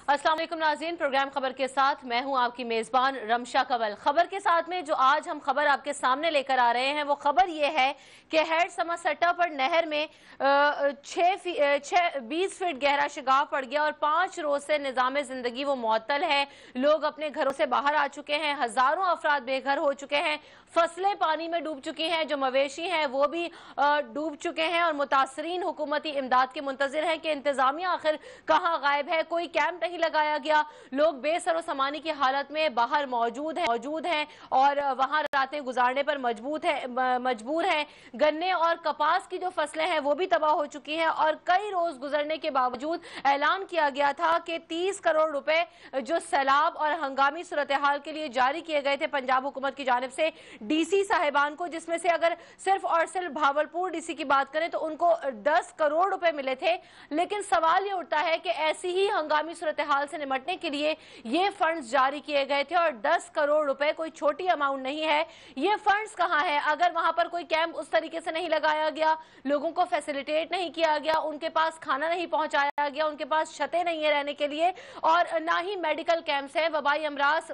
अस्सलाम वालेकुम नाज़रीन, प्रोग्राम खबर के साथ मैं हूं आपकी मेज़बान रमशा कंवल। खबर के साथ में जो आज हम खबर आपके सामने लेकर आ रहे हैं वो खबर ये है कि हेड समासट्टा पर नहर में 20 फीट गहरा शिगाफ पड़ गया और 5 रोज से निज़ाम ज़िंदगी वो मुअत्तल है। लोग अपने घरों से बाहर आ चुके हैं, हजारों अफराद बेघर हो चुके हैं, फसलें पानी में डूब चुकी हैं, जो मवेशी हैं वो भी डूब चुके हैं और मुतासरीन हुकूमती इमदाद के मुंतजिर हैं कि इंतजामिया आखिर कहाँ गायब है। कोई कैंप नहीं लगाया गया, लोग बेसरो सामानी की हालत में बाहर मौजूद हैं और वहां रातें गुजारने पर मजबूर हैं। गन्ने और कपास की जो फसलें हैं वो भी तबाह हो चुकी हैं और कई रोज गुजरने के बावजूद ऐलान किया गया था कि 30 करोड़ रुपए जो सैलाब और हंगामी सूरत हाल के लिए जारी किए गए थे पंजाब हुकूमत की जानिब से डीसी साहिबान को, जिसमें से अगर सिर्फ और सिर्फ भावलपुर डीसी की बात करें तो उनको 10 करोड़ रुपए मिले थे। लेकिन सवाल ये उठता है कि ऐसी ही हंगामी सूरत हाल से निमटने के लिए ये फंड्स जारी किए गए थे और 10 करोड़ रुपए कोई छोटी अमाउंट नहीं है। ये फंड्स कहाँ है? अगर वहां पर कोई कैंप उस तरीके से नहीं लगाया गया, लोगों को फैसिलिटेट नहीं किया गया, उनके पास खाना नहीं पहुंचाया गया, उनके पास छतें नहीं है रहने के लिए और ना ही मेडिकल कैंप्स हैं, वबाई अमराज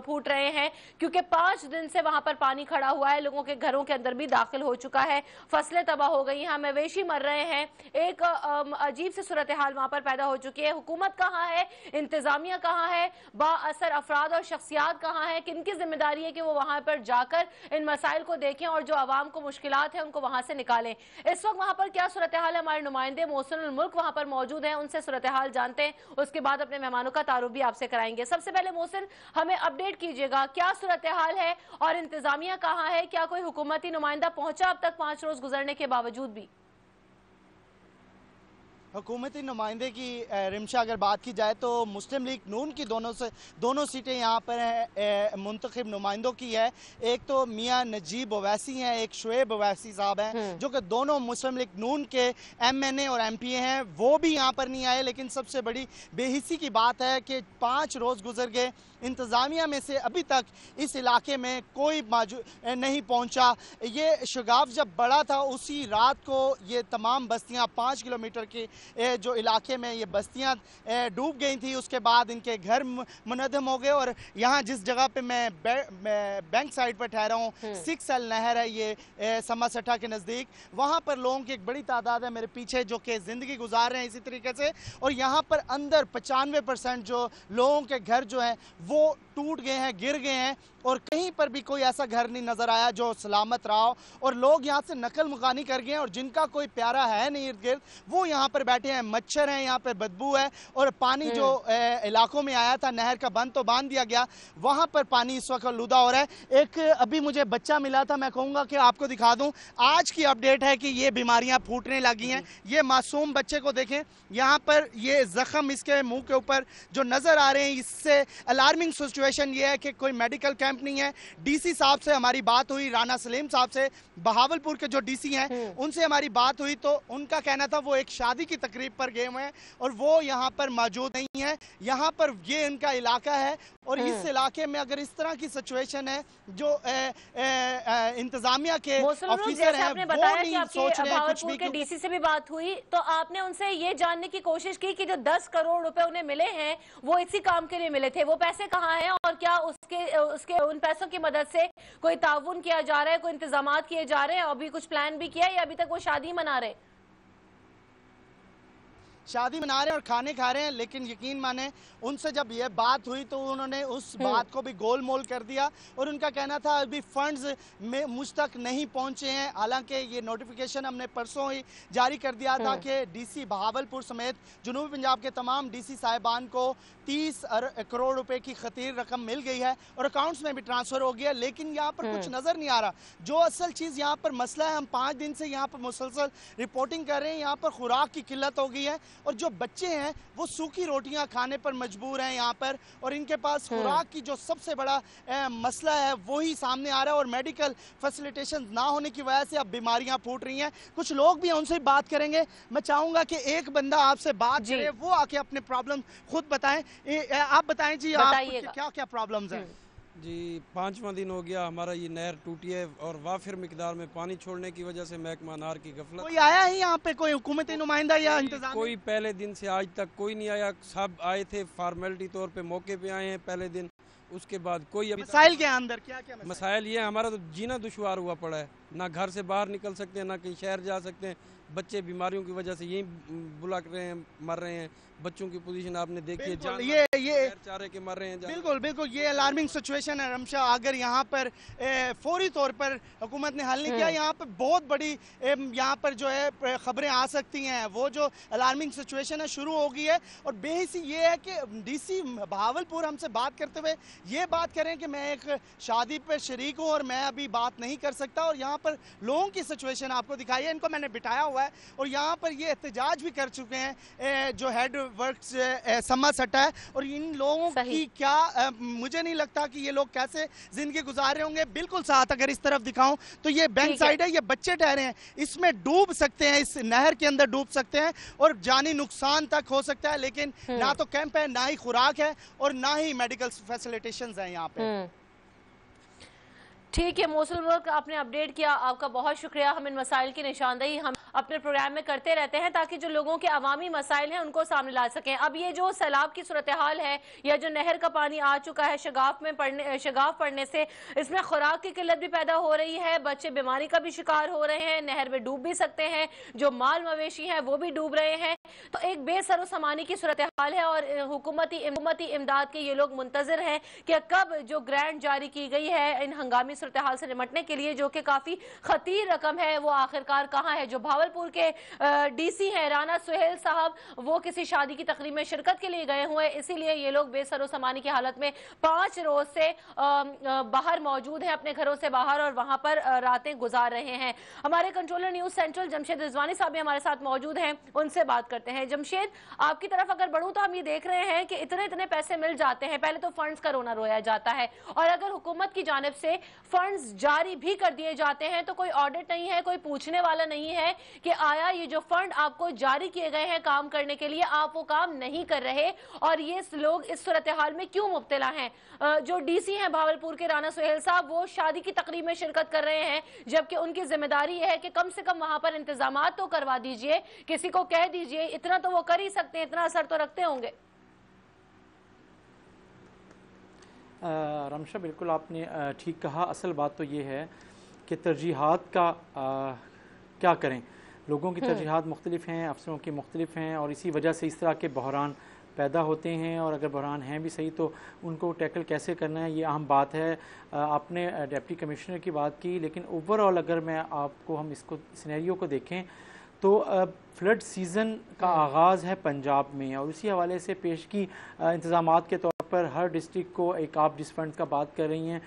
फूट रहे हैं क्योंकि 5 दिन से वहां पर पानी खड़ा हुआ है, लोगों के घरों के अंदर भी दाखिल हो चुका है, फसलें तबाह हो गई हैं, मवेशी मर रहे हैं। एक अजीब सी सूरत हाल वहां पर पैदा हो चुकी है। हुकूमत कहाँ है, इंतजामिया कहाँ है, बाअसर अफराद और शख्सियात कहाँ है, किनकी जिम्मेदारी है कि वो वहां पर जाकर इन मसाइल को देखें और जो आवाम को मुश्किलात है उनको वहां से निकालें। इस वक्त वहां पर क्या सूरत हाल है, हमारे नुमाइंदे मोहसिनुल मुल्क वहां पर मौजूद हैं, उनसे सूरत हाल जानते हैं, उसके बाद अपने मेहमानों का तारुफ भी आपसे कराएंगे। सबसे पहले मोहसिन, हमें अपडेट कीजिएगा, क्या सूरत हाल है और इंतजामिया कहाँ है? क्या कोई हुकूमती नुमाइंदा पहुंचा अब तक 5 रोज गुजरने के बावजूद भी? हुकूमती नुमाइंदे की रिमशा अगर बात की जाए तो मुस्लिम लीग नून की दोनों सीटें यहाँ पर हैं, मुंतखब नुमाइंदों की है। एक तो मियाँ नजीब ओवैसी हैं, एक शुएब ओवैसी साहब हैं जो कि दोनों मुस्लिम लीग नून के MNA और MPA हैं, वो भी यहाँ पर नहीं आए। लेकिन सबसे बड़ी बेहिसी की बात है कि 5 रोज़ गुजर गए, इंतज़ामिया में से अभी तक इस इलाके में कोई नहीं पहुँचा। ये शिगाफ जब बड़ा था उसी रात को ये तमाम बस्तियाँ 5 किलोमीटर के जो इलाके में ये बस्तियां डूब गई थी। उसके बाद इनके घर मुनहदम हो गए और यहाँ जिस जगह पे मैं बैंक साइड पर ठहरा हूँ, 6L नहर है ये समासट्टा के नज़दीक, वहाँ पर लोगों की एक बड़ी तादाद है मेरे पीछे जो कि ज़िंदगी गुजार रहे हैं इसी तरीके से। और यहाँ पर अंदर 95% जो लोगों के घर जो हैं वो टूट गए हैं, गिर गए हैं और कहीं पर भी कोई ऐसा घर नहीं नज़र आया जो सलामत रहा हो। और लोग यहाँ से नकल मुकानी कर गए हैं और जिनका कोई प्यारा है नहीं इर्द गिर्द वो यहाँ पर बैठे हैं, मच्छर हैं, यहाँ पर बदबू है और पानी जो इलाकों में आया था, नहर का बंद तो बांध दिया गया, वहाँ पर पानी इस वक्त आलूदा हो रहा है। एक अभी मुझे बच्चा मिला था, मैं कहूँगा कि आपको दिखा दूँ, आज की अपडेट है कि ये बीमारियाँ फूटने लगी हैं। ये मासूम बच्चे को देखें, यहाँ पर ये जख्म इसके मुँह के ऊपर जो नज़र आ रहे हैं, इससे अलार्मिंग सिचुएशन ये है कि कोई मेडिकल कैंप नहीं है। डीसी साहब से हमारी बात हुई, राना सलीम साहब से, बहावलपुर के जो डीसी हैं उनसे हमारी बात हुई तो उनका कहना था वो एक शादी की तकरीब पर गए हुए हैं और वो यहाँ पर मौजूद नहीं है। यहाँ पर ये इनका इलाका है और इस इलाके में अगर इस तरह की सिचुएशन है जो इंतजामिया के ऑफिसर हैं वो नहीं सोच रहे हैं कुछ भी। के डीसी से भी बात हुई तो आपने उनसे ये जानने की कोशिश की कि जो 10 करोड़ रुपए उन्हें मिले हैं वो इसी काम के लिए मिले थे, वो पैसे कहाँ हैं और क्या उसके उन पैसों की मदद से कोई ताउन किया जा रहा है, कोई इंतजामात किए जा रहे हैं, अभी कुछ प्लान भी किया है या अभी तक वो शादी मना रहे? शादी मना रहे हैं और खाने खा रहे हैं। लेकिन यकीन माने उनसे जब ये बात हुई तो उन्होंने उस बात को भी गोल मोल कर दिया और उनका कहना था अभी फंड्स में मुझ तक नहीं पहुंचे हैं। हालांकि ये नोटिफिकेशन हमने परसों ही जारी कर दिया था कि डीसी बहावलपुर समेत जनूबी पंजाब के तमाम डीसी साहिबान को 30 करोड़ रुपए की खतीर रकम मिल गई है और अकाउंट्स में भी ट्रांसफर हो गया। लेकिन यहाँ पर कुछ नजर नहीं आ रहा। जो असल चीज यहाँ पर मसला है, हम 5 दिन से यहाँ पर मुसलसल रिपोर्टिंग कर रहे हैं, यहाँ पर खुराक की किल्लत हो गई है और जो बच्चे हैं वो सूखी रोटियां खाने पर मजबूर हैं यहाँ पर और इनके पास खुराक की जो सबसे बड़ा मसला है वही सामने आ रहा है और मेडिकल फैसिलिटेशन ना होने की वजह से अब बीमारियां फूट रही हैं। कुछ लोग भी उनसे बात करेंगे। मैं चाहूंगा कि एक बंदा आपसे बात करे, वो आके अपने प्रॉब्लम खुद बताएं। आप बताएं जी, आप क्या क्या प्रॉब्लम्स हैं? जी 5वां दिन हो गया हमारा ये नहर टूटी है और वाफिर मिकदार में पानी छोड़ने की वजह से महकमा अनार की गफलत। कोई आया ही यहाँ पे, कोई हुकूमती नुमाइंदा या इंतजाम? कोई पहले दिन से आज तक कोई नहीं आया। सब आए थे फॉर्मेलिटी तौर पे, मौके पे आए हैं पहले दिन, उसके बाद कोई अभी मसाइल के अंदर क्या क्या मसाइल ये हमारा तो जीना दुश्वार हुआ पड़ा है, ना घर से बाहर निकल सकते हैं, ना कहीं शहर जा सकते हैं। बच्चे बीमारियों की वजह से यहीं बुला रहे हैं, मर रहे हैं। बच्चों की पोजीशन आपने देखी है, ये चारे के मर रहे हैं। बिल्कुल बिल्कुल ये अलार्मिंग सिचुएशन है रमशा। अगर यहाँ पर फौरी तौर पर हुकूमत ने हल नहीं किया, यहाँ पर बहुत बड़ी यहाँ पर जो है खबरें आ सकती हैं। वो जो अलार्मिंग सिचुएशन है शुरू हो गई है। और बेहिसी ये है कि डीसी बहावलपुर हमसे बात करते हुए ये बात करें कि मैं एक शादी पर शरीक हूँ और मैं अभी बात नहीं कर सकता। और यहाँ पर लोगों की सिचुएशन आपको दिखाई है, इनको मैंने बिठाया हुआ है और यहाँ पर ये एहतजाज भी कर चुके हैं जो हेड वर्क्स समा सट्टा है। और इन लोगों की क्या मुझे नहीं लगता कि ये लोग कैसे जिंदगी गुजार रहे होंगे। बिल्कुल साथ अगर इस तरफ दिखाऊं तो ये बैंक साइड है, ये बच्चे ठहरे हैं, इसमें डूब सकते हैं, इस नहर के अंदर डूब सकते हैं और जानी नुकसान तक हो सकता है। लेकिन ना तो कैंप है, ना ही खुराक है और ना ही मेडिकल फैसिलिटेशंस हैं यहाँ पे। ठीक है मौसूल मुल्क, आपने अपडेट किया, आपका बहुत शुक्रिया। हम इन मसाइल की निशानदेही हम अपने प्रोग्राम में करते रहते हैं ताकि जो लोगों के अवामी मसाइल हैं उनको सामने ला सकें। अब ये जो सैलाब की सूरत हाल है या जो नहर का पानी आ चुका है शगाफ पड़ने से इसमें खुराक की किल्लत भी पैदा हो रही है, बच्चे बीमारी का भी शिकार हो रहे हैं, नहर में डूब भी सकते हैं, जो माल मवेशी हैं वो भी डूब रहे हैं। तो एक बेसरो समानी की सूरत हाल है और हुकूमती इमदाद के ये लोग मुंतजर हैं कि कब जो ग्रांट जारी की गई है इन हंगामी सूरत हाल से निपटने के लिए, जो कि काफी खतीर रकम है, वो आखिरकार कहां है। जो भावलपुर के डीसी हैं राना सुहेल साहब, वो किसी शादी की तकरीब में शिरकत के लिए गए हुए हैं, इसीलिए ये लोग बेसरो समानी की हालत में 5 रोज से बाहर मौजूद हैं, अपने घरों से बाहर, और वहां पर रातें गुजार रहे हैं। हमारे controller news central Jamshed Rizwani साहब भी हमारे साथ मौजूद हैं, उनसे बात करते हैं। जमशेद, आपकी तरफ अगर बढ़ूं तो हम ये देख रहे हैं कि इतने इतने पैसे मिल जाते हैं, पहले तो फंड्स का रोना रोया जाता है, और अगर हुकूमत की जानिब से फंड्स जारी भी कर दिए जाते हैं तो कोई ऑडिट नहीं है, कोई पूछने वाला नहीं है कि आया ये जो फंड आपको जारी किए गए हैं काम करने के लिए आप वो काम नहीं कर रहे, और ये लोग इस सूरत हाल में क्यों मुब्तला हैं। जो डीसी हैं भावलपुर के राना सुहेल साहब, वो शादी की तकरीब में शिरकत कर रहे हैं, जबकि उनकी जिम्मेदारी है कि कम से कम वहां पर इंतजाम तो करवा दीजिए, किसी को कह दीजिए, इतना तो वो कर ही सकते हैं, इतना असर तो रखते होंगे। रमशा, बिल्कुल आपने ठीक कहा। असल बात तो ये है कि तरजीहात का क्या करें, लोगों की तरजीहात मुख्तलिफ हैं, अफसरों की मुख्तलिफ हैं, और इसी वजह से इस तरह के बहरान पैदा होते हैं। और अगर बहरान हैं भी सही तो उनको टैकल कैसे करना है, ये अहम बात है। आपने डिप्टी कमिश्नर की बात की, लेकिन ओवरऑल अगर मैं आपको हम इसको सिनेरियो को देखें तो फ्लड सीज़न का आगाज़ है पंजाब में, और उसी हवाले से पेशगी इंतज़ामात के तौर पर हर डिस्ट्रिक्ट को एक, आप जिस फंड का बात कर रही हैं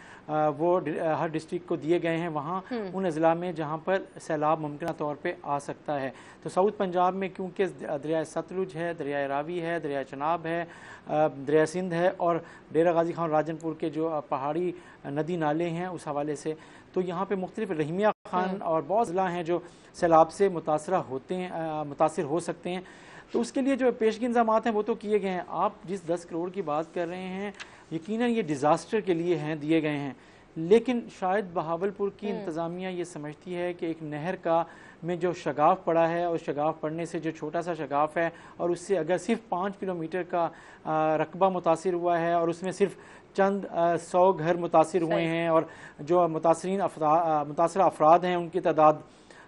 वो हर डिस्ट्रिक्ट को दिए गए हैं वहाँ उन अज़ला में जहाँ पर सैलाब मुमकिन तौर पे आ सकता है। तो साउथ पंजाब में क्योंकि दरिया सतलुज है, दरिया रावी है, दरिया चनाब है, दरिया सिंध है, और डेरा गाजी खान राजनपुर के जो पहाड़ी नदी नाले हैं उस हवाले से, तो यहाँ पे मुख्तलिफ रहीमिया खान और बहुत ज़िला हैं जो सैलाब से मुतासिर हो सकते हैं। तो उसके लिए जो पेशगी इंतज़ामात हैं वो तो किए गए हैं। आप जिस 10 करोड़ की बात कर रहे हैं यकीनन ये डिज़ास्टर के लिए हैं, दिए गए हैं, लेकिन शायद बहावलपुर की इंतज़ामिया ये समझती है कि एक नहर का में जो शगाफ पड़ा है, और शगाफ पड़ने से जो छोटा सा शगाफ है और उससे अगर सिर्फ 5 किलोमीटर का रकबा मुतासिर हुआ है और उसमें सिर्फ चंद 100 घर मुतासिर हुए हैं, और जो मुतासरा अफराद हैं उनकी तादाद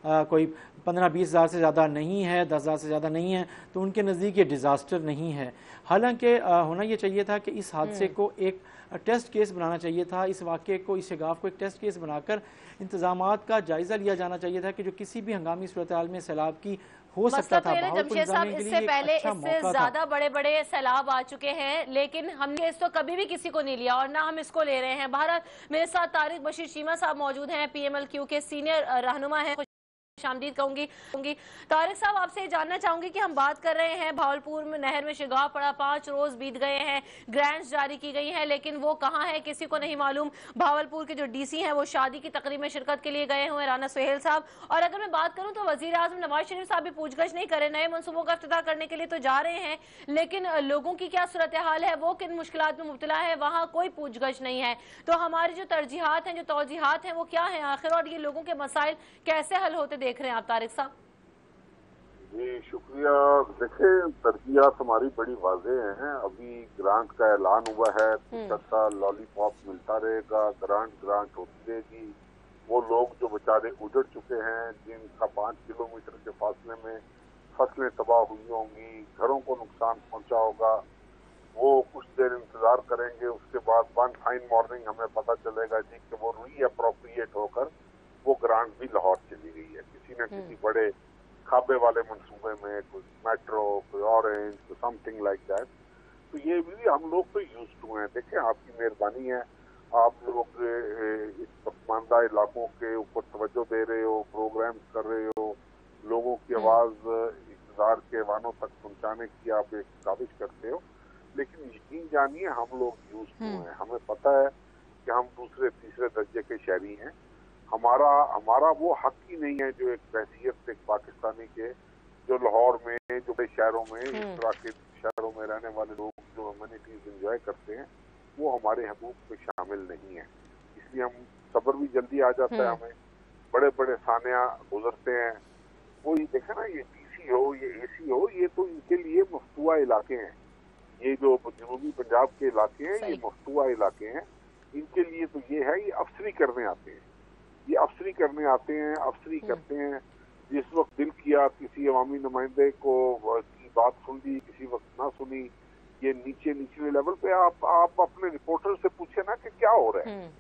कोई 15-20 हज़ार से ज़्यादा नहीं है, 10 हज़ार से ज़्यादा नहीं है, तो उनके नज़दीक ये डिज़ास्टर नहीं है। हालांकि होना ये चाहिए था कि इस हादसे को एक टेस्ट केस बनाना चाहिए था, इस वाक़े को, इस शगाफ को एक टेस्ट केस बनाकर इंतज़ामात का जायज़ा लिया जाना चाहिए था कि जो किसी भी हंगामी सूरत हाल में सैलाब की हो सकता था। जमशेद साहब, इससे पहले इससे ज्यादा बड़े बड़े सैलाब आ चुके हैं, लेकिन हमने इसको कभी भी किसी को नहीं लिया और ना हम इसको ले रहे हैं। भारत मेरे साथ तारिक बशीर चीमा साहब मौजूद हैं, PMLQ के सीनियर रहनुमा हैं। खुशामदीद कहूंगी। तारिक साहब, आपसे जानना चाहूंगी कि हम बात कर रहे हैं भावलपुर में नहर में शिगाव पड़ा, 5 रोज बीत गए हैं, ग्रांट्स जारी की गई हैं, लेकिन वो कहां है किसी को नहीं मालूम। भावलपुर के जो डीसी हैं वो शादी की तकरीब में शिरकत के लिए गए हुए, राना सुहेल साहब। और अगर मैं बात करूं तो वजीर आजम नवाज शरीफ साहब भी पूछगछ नहीं करे, नए मनसूबों का इफ्तिताह करने के लिए तो जा रहे हैं, लेकिन लोगों की क्या सूरत हाल है, वो किन मुश्किलात में मुब्तला है, वहां कोई पूछगछ नहीं है। तो हमारी जो तरजीहात हैं, जो तौजीहात हैं, वो क्या है आखिर, और ये लोगों के मसाइल कैसे हल होते देख रहे हैं आप तारिक साहब? जी शुक्रिया। देखिए, तरजीहात हमारी बड़ी वाज़ेह हैं। अभी ग्रांट का ऐलान हुआ है, कुछ का लॉलीपॉप मिलता रहेगा, ग्रांट होती रहेगी। वो लोग जो बेचारे उजड़ चुके हैं, जिनका 5 किलोमीटर के फासले में फसलें तबाह हुई होंगी, घरों को नुकसान पहुंचा होगा, वो कुछ देर इंतजार करेंगे। उसके बाद वन फाइन मॉर्निंग हमें पता चलेगा जी कि वो री अप्रोप्रिएट होकर वो ग्रांट भी लाहौर चली गई है, किसी न किसी बड़े खाबे वाले मंसूबे में, कोई मेट्रो, कोई ऑरेंज, कोई समथिंग लाइक दैट। तो ये भी हम लोग तो यूज टू हैं। देखें, आपकी मेहरबानी है, आप लोग इस पसमानदा इलाकों के ऊपर तवज्जो दे रहे हो, प्रोग्राम कर रहे हो, लोगों की आवाज इक़्तिदार के वानों तक पहुंचाने की आप एक काबिश करते हो। लेकिन यकीन जानिए, हम लोग यूज टू हैं। हमें पता है कि हम दूसरे तीसरे दर्जे के शहरी हैं। हमारा वो हक ही नहीं है जो एक हैसियत एक पाकिस्तानी के, जो लाहौर में, जो बड़े शहरों में, इस तरह के शहरों में रहने वाले लोग जो अमेनिटीज एंजॉय करते हैं, वो हमारे हकूक में शामिल नहीं है। इसलिए हम सब्र भी जल्दी आ जाता है हमें, बड़े बड़े सानिया गुजरते हैं। वो ये देखे ना, ये डीसी हो, ये एसी हो, ये तो इनके लिए मफतूआ इलाके हैं। ये जो जनूबी पंजाब के इलाके हैं, ये मफतूआ इलाके हैं। इनके लिए तो ये है, ये अफसरी करने आते हैं, ये अफसरी करने आते हैं, अफसरी करते हैं। जिस वक्त दिल किया किसी अवामी नुमाइंदे को की बात सुन ली, किसी वक्त ना सुनी। ये निचले लेवल पे आप अपने रिपोर्टर से पूछे ना कि क्या हो रहा है।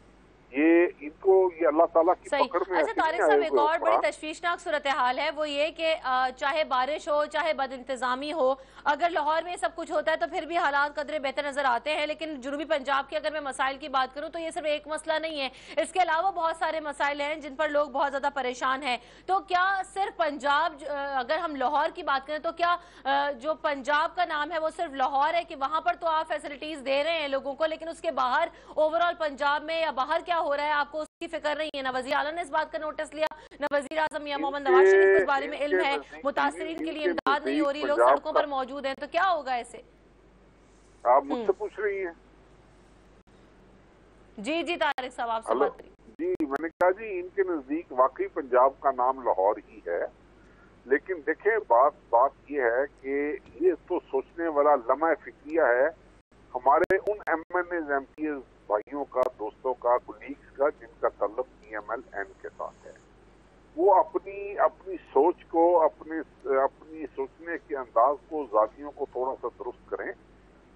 ये इनको, ये अल्लाह ताला की पकड़ में। अच्छा तारिक साहब, एक और बड़ी तशवीशनाक सूरत हाल है, वो ये कि चाहे बारिश हो, चाहे बदइंतजामी हो, अगर लाहौर में सब कुछ होता है तो फिर भी हालात कदरे बेहतर नजर आते हैं। लेकिन जुनूबी पंजाब के अगर मैं मसाइल की बात करूं तो ये सिर्फ एक मसला नहीं है, इसके अलावा बहुत सारे मसाइल हैं जिन पर लोग बहुत ज्यादा परेशान हैं। तो क्या सिर्फ पंजाब, अगर हम लाहौर की बात करें तो क्या जो पंजाब का नाम है वो सिर्फ लाहौर है कि वहां पर तो आप फैसिलिटीज दे रहे हैं लोगों को, लेकिन उसके बाहर ओवरऑल पंजाब में या बाहर क्या हो रहा है आपको उसकी फिक्र नहीं है? ना वज़ीर आला ने इस बात का नोटिस लिया, ना वज़ीर आज़म मियां मोहम्मद नवाज शरीफ को इस बारे में इल्म है, मुतासरीन के लिए इमदाद नहीं हो रही, लोग सड़कों पर मौजूद हैं, तो क्या होगा ऐसे? आप मुझसे पूछ रही हैं? जी तारिक साहब, आपसे बात करी। जी, मैंने कहा जी, इनके नजदीक वाकई पंजाब का नाम लाहौर ही है। लेकिन देखें, बात ये है कि ये तो सोचने वाला लम्हा फिक्रिया है हमारे उन MNAs, MPs भाइयों का, दोस्तों का, कुलीग्स का, जिनका तल्लुक PMLN के साथ है। वो अपनी सोच को, अपनी सोचने के अंदाज को, जातियों को थोड़ा सा दुरुस्त करें।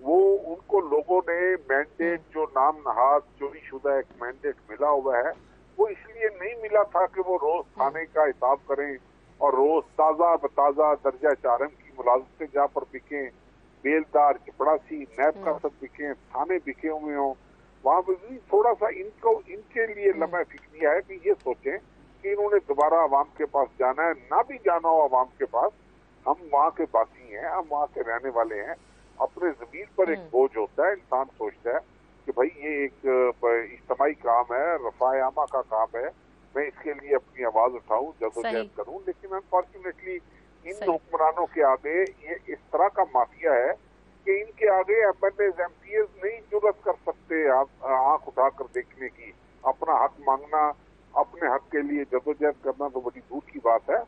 वो उनको लोगों ने मैंडेट, जो नाम नहाद चोरी शुदा एक मैंडेट मिला हुआ है, वो इसलिए नहीं मिला था कि वो रोज थाने का हिसाब करें और रोज ताज़ा बताज़ा दर्जा 4M की मुलाजमतें जहाँ पर बिकें, बेलदार, चपड़ासी, नैब का सब बिके, थाने बिके हुए हों, वहाँ पर भी थोड़ा सा इनके लिए लम्हा फिक्रिया है कि ये सोचें कि इन्होंने दोबारा आवाम के पास जाना है। ना भी जाना हो आवाम के पास, हम वहाँ के बासी हैं, हम वहाँ के रहने वाले हैं। अपने जमीन पर एक बोझ होता है, इंसान सोचता है कि भाई ये एक इज्तिमाई काम है, रफ़ाए आमा का काम है, मैं इसके लिए अपनी आवाज उठाऊं, जदोजहद करूं। लेकिन अनफॉर्चुनेटली इन हुक्मरानों के आगे ये इस तरह का माफिया है कि इनके आगे MNAs, MPs नहीं जुर्रत कर सकते आंख उठाकर देखने की। अपना हक मांगना, अपने हक के लिए जदोजहद करना तो बड़ी दूर की बात है,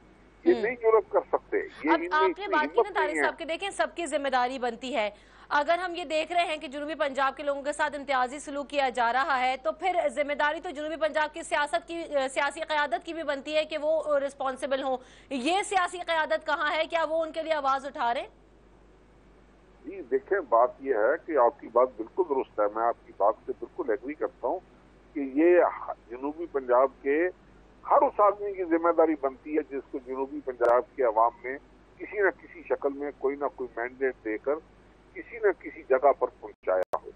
ये नहीं जुर्रत कर सकते। ये अब आपने बात की ना तारिक साहब के, देखें सबकी जिम्मेदारी बनती है। अगर हम ये देख रहे हैं कि जुनूबी पंजाब के लोगों के साथ इम्तियाजी सलूक किया जा रहा है, तो फिर जिम्मेदारी तो जुनूबी पंजाब की सियासी क़यादत की भी बनती है कि वो रिस्पॉन्सिबल हो। ये सियासी क़यादत कहाँ है? क्या वो उनके लिए आवाज उठा रहे? जी देखें, बात यह है कि आपकी बात बिल्कुल दुरुस्त है, मैं आपकी बात से बिल्कुल एग्री करता हूँ कि ये जनूबी पंजाब के हर उस आदमी की जिम्मेदारी बनती है जिसको जनूबी पंजाब के अवाम ने किसी न किसी शक्ल में कोई ना कोई मैंडेट देकर किसी न किसी जगह पर पहुंचाया हो,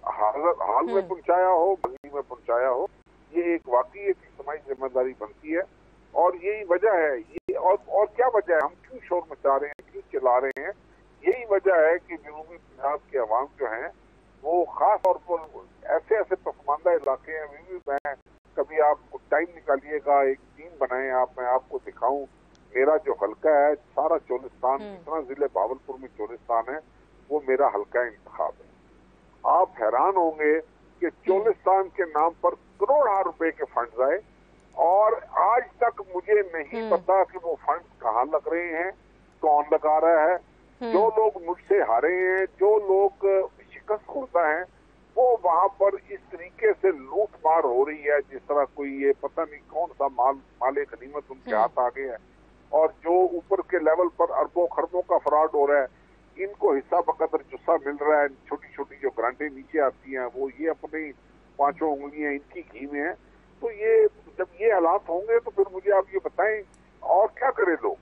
हाल में पहुंचाया हो, बंदी में पहुंचाया हो। ये एक वाकई एक इज्तिमाई जिम्मेदारी बनती है और यही वजह है, ये और क्या वजह है, हम क्यों शोर मचा रहे हैं, क्यों चिल्ला रहे हैं? यही वजह है कि जनूबी पंजाब के अवाम जो हैं वो खास तौर पर ऐसे ऐसे पसमानदा इलाके हैं। अभी भी मैं, कभी आप टाइम निकालिएगा, एक टीम बनाए आप, मैं आपको दिखाऊं। मेरा जो हल्का है सारा चोलिस्तान, जितना जिले भावलपुर में चोलिस्तान है वो मेरा हल्का इंतखाब है। आप हैरान होंगे कि चोलिस्तान के नाम पर करोड़ों रुपए के फंड आए और आज तक मुझे नहीं पता कि वो फंड कहाँ लग रहे हैं, कौन लगा रहा है। जो लोग मुझसे हारे हैं, जो लोग शिकस्त खुर्दा हैं, वो वहां पर इस तरीके से लूट मार हो रही है जिस तरह कोई ये पता नहीं कौन सा माले गनीमत उनके हाथ आ गया है। और जो ऊपर के लेवल पर अरबों खरबों का फ्रॉड हो रहा है, इनको हिस्सा बकदर जुस्सा मिल रहा है। छोटी छोटी जो ग्रांटें नीचे आती हैं वो ये अपनी 5 उंगलियां इनकी घी में है। तो ये जब ये हालात होंगे तो फिर मुझे आप ये बताएं और क्या करें लोग,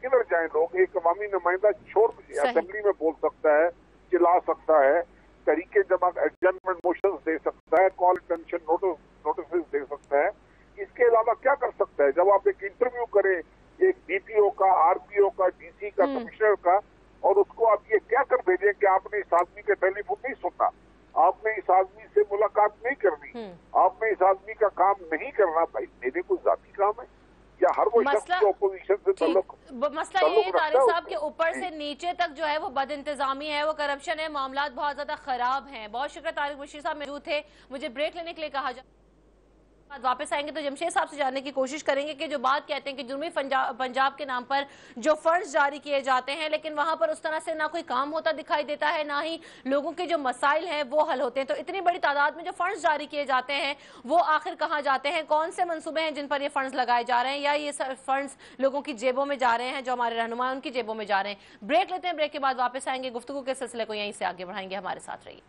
किधर जाएं लोग? एक अवामी नुमाइंदा शोर असेंबली में बोल सकता है, चिल्ला सकता है, तरीके जमा एडजमेंट मोशन दे सकता है, कॉल अटेंशन नोटिस दे सकता है। इसके अलावा क्या कर सकता है? जब आप एक इंटरव्यू करें एक डीपीओ का, आरपीओ का, डीसी का, कमिश्नर का, और उसको आप ये क्या कर भेजें कि आपने इस आदमी के टेलीफोन नहीं सुनना, आपने इस आदमी से मुलाकात नहीं करनी, आपने इस आदमी का काम नहीं करना। भाई मेरे कोई जाती काम है या हर वो शख्स जो अपोजिशन से मसला ये है तारिक साहब के ऊपर से नीचे तक जो है वो बद इंतजामी है, वो करप्शन है, मामलात बहुत ज्यादा खराब हैं। बहुत शुक्रिया तारिक बशीर साहब मौजूद थे, मुझे ब्रेक लेने के लिए कहा जा वापस आएंगे तो जमशेद साहब से जानने की कोशिश करेंगे कि जो बात कहते हैं कि जुनूबी पंजाब के नाम पर जो फंड्स जारी किए जाते हैं लेकिन वहां पर उस तरह से ना कोई काम होता दिखाई देता है, ना ही लोगों के जो मसाइल हैं वो हल होते हैं। तो इतनी बड़ी तादाद में जो फंड्स जारी किए जाते हैं वो आखिर कहाँ जाते हैं? कौन से मंसूबे हैं जिन पर ये फंड्स लगाए जा रहे हैं, या ये फंड्स लोगों की जेबों में जा रहे हैं, जो हमारे रहनुमा उनकी जेबों में जा रहे हैं? ब्रेक लेते हैं, ब्रेक के बाद वापस आएंगे, गुफ्तगू के सिलसिले को यहीं से आगे बढ़ाएंगे। हमारे साथ रहिए।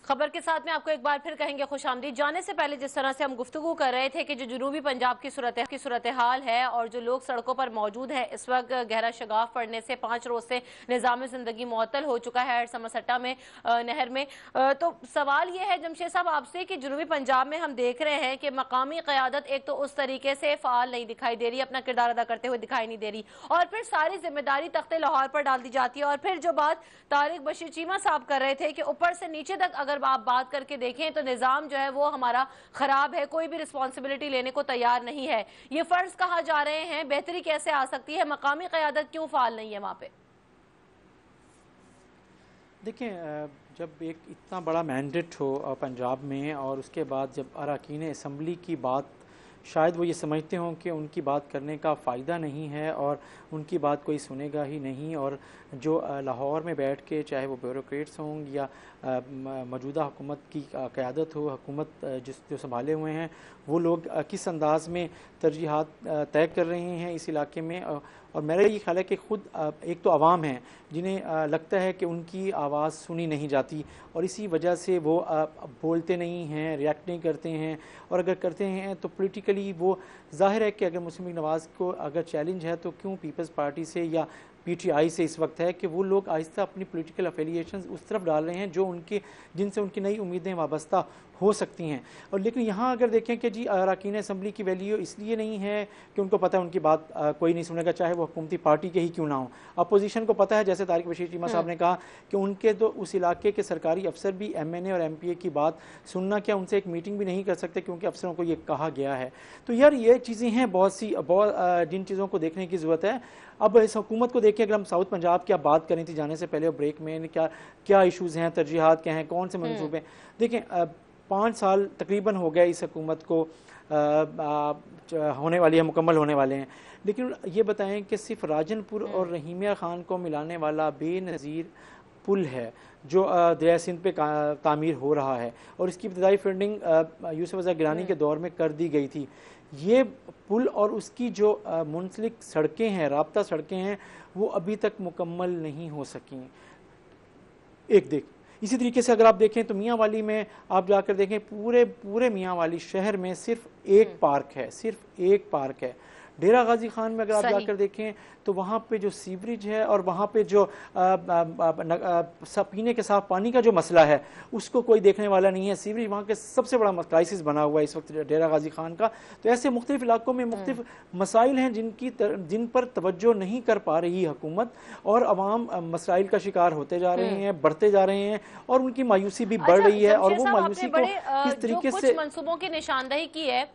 खबर के साथ में आपको एक बार फिर कहेंगे खुशामदीद। जाने से पहले जिस तरह से हम गुफ्तगू कर रहे थे कि जो जुनूबी पंजाब की सूरत हाल है और जो लोग सड़कों पर मौजूद हैं, इस वक्त गहरा शगाफ पड़ने से 5 रोज से निज़ाम जिंदगी मुअत्तल हो चुका है समरसट्टा में नहर में। तो सवाल ये है जमशेद साहब आपसे कि जुनूबी पंजाब में हम देख रहे हैं कि मकामी क़यादत एक तो उस तरीके से फ़ाल नहीं दिखाई दे रही, अपना किरदार अदा करते हुए दिखाई नहीं दे रही, और फिर सारी जिम्मेदारी तख्ते लाहौर पर डाल दी जाती है। और फिर जो बात तारिक बशीर चीमा साहब कर रहे थे कि ऊपर से नीचे तक अगर आप बात करके देखें तो निजाम जो है वो हमारा खराब है, कोई भी रिस्पॉन्सिबिलिटी लेने को तैयार नहीं है। ये फर्ज कहा जा रहे हैं, बेहतरी कैसे आ सकती है, मकामी क़यादत क्यों फाल नहीं है वहाँ पे? देखें, जब एक इतना बड़ा मैंडेट हो पंजाब में और उसके बाद जब अरकान असम्बली की बात, शायद वो ये समझते हों कि उनकी बात करने का फ़ायदा नहीं है और उनकी बात कोई सुनेगा ही नहीं, और जो लाहौर में बैठ के चाहे वो ब्यूरोक्रेट्स हों या मौजूदा हुकूमत की क़यादत हो, हुकूमत जो संभाले हुए हैं वो लोग किस अंदाज़ में तरजीहात तय कर रहे हैं इस इलाके में। और मेरा ये ख्याल है कि ख़ुद एक तो आवाम है जिन्हें लगता है कि उनकी आवाज़ सुनी नहीं जाती और इसी वजह से वो बोलते नहीं हैं, रिएक्ट नहीं करते हैं, और अगर करते हैं तो पॉलिटिकली वो ज़ाहिर है कि अगर मुस्लिम लीग नवाज़ को अगर चैलेंज है तो क्यों पीपल्स पार्टी से या पीटीआई से इस वक्त है कि वो लोग आहिस्ता अपनी पॉलिटिकल अफिलिएशंस उस तरफ डाल रहे हैं जो जिनसे उनकी नई उम्मीदें वाबस्ता हो सकती हैं। और लेकिन यहाँ अगर देखें कि जी अरकान असम्बली की वैल्यू इसलिए नहीं है कि उनको पता है उनकी बात कोई नहीं सुनेगा, चाहे वो हुकूमती पार्टी के ही क्यों ना हो। अपोजिशन को पता है, जैसे तारिक बशीर चीमा साहब ने कहा कि उनके तो उस इलाके के सरकारी अफसर भी MNA और MPA की बात सुनना क्या, उनसे एक मीटिंग भी नहीं कर सकते क्योंकि अफसरों को ये कहा गया है। तो यार ये चीज़ें हैं बहुत जिन चीज़ों को देखने की ज़रूरत है। अब इस हुकूमत को देखिए, अगर हम साउथ पंजाब की बात करें थी जाने से पहले ब्रेक में, क्या इशूज़ हैं, तरजीहात क्या हैं, कौन से मंसूबे। देखें 5 साल तकरीबन हो गए इस हुकूमत को होने वाली है, मुकम्मल होने वाले हैं, लेकिन ये बताएं कि सिर्फ राजनपुर और रहीमिया खान को मिलाने वाला बेनज़ीर पुल है जो दरिया सिंध पे तामीर हो रहा है और इसकी इब्तदाई फंडिंग यूसुफ रज़ा गिलानी के दौर में कर दी गई थी। ये पुल और उसकी जो मुंसलिक सड़कें हैं, राब्ता सड़कें हैं, वो अभी तक मुकम्मल नहीं हो सकी। इसी तरीके से अगर आप देखें तो मियाँ वाली में आप जाकर देखें, पूरे मियाँ वाली शहर में सिर्फ एक पार्क है। डेरा गाजी खान में अगर आप जाकर देखें तो वहाँ पे जो सीवरेज है और वहाँ पे जो पीने के साफ पानी का जो मसला है उसको कोई देखने वाला नहीं है। सीवरेज वहाँ के सबसे बड़ा क्राइसिस बना हुआ है इस वक्त डेरा गाजी खान का। तो ऐसे मुख्तलिफ इलाकों में मुख्तलिफ मसाइल हैं जिन पर तवज्जो नहीं कर पा रही हुकूमत, और अवाम मसाइल का शिकार होते जा रहे हैं, बढ़ते जा रहे हैं और उनकी मायूसी भी बढ़ रही है। और वो मायूसी को किस तरीके से मंसूबों की निशानदही की है।